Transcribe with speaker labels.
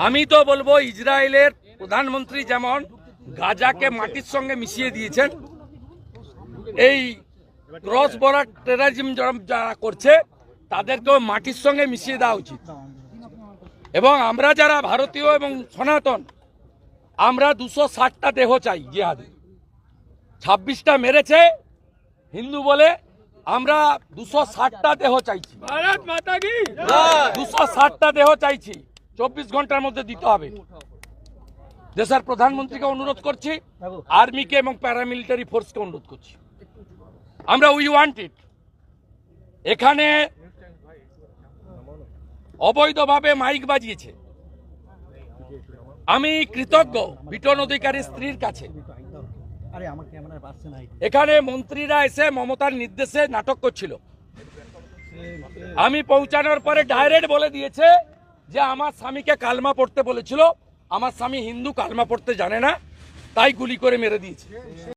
Speaker 1: আমি তো বলবো ইসরায়েলের প্রধানমন্ত্রী যেমন গাজাকে মাটির সঙ্গে মিশিয়ে দিয়েছেন, এই ক্রস বর্ডার টেররিজম যারা করছে তাদেরকেও মাটির সঙ্গে মিশিয়ে দেওয়া উচিত। এবং আমরা যারা ভারতীয় এবং সনাতন, আমরা 260টা দেহ চাই জিহাদে। 26টা মেরেছে হিন্দু বলে, আমরা 260টা দেহ চাইছি। ভারত মাতা কি 260টা দেহ চাইছি, 24 ঘন্টার মধ্যে দিতে হবে। দেশের প্রধানমন্ত্রীকে অনুরোধ করছি, আর্মিকে এবং প্যারামিলিটারি ফোর্সকে অনুরোধ করছি, আমরা উই ওয়ান্ট ইট। এখানে অবৈধভাবে মাইক বাজিয়েছে। আমি কৃতজ্ঞ বিটন অধিকারীর স্ত্রীর কাছে। এখানে মন্ত্রীরা এসে মমতার নির্দেশে নাটক করছিল। আমি পৌঁছানোর পরে ডাইরেক্ট বলে দিয়েছে যে আমার স্বামীকে কালমা পড়তে বলেছিল, আমার স্বামী হিন্দু, কালমা পড়তে জানে না, তাই গুলি করে মেরে দিয়েছে।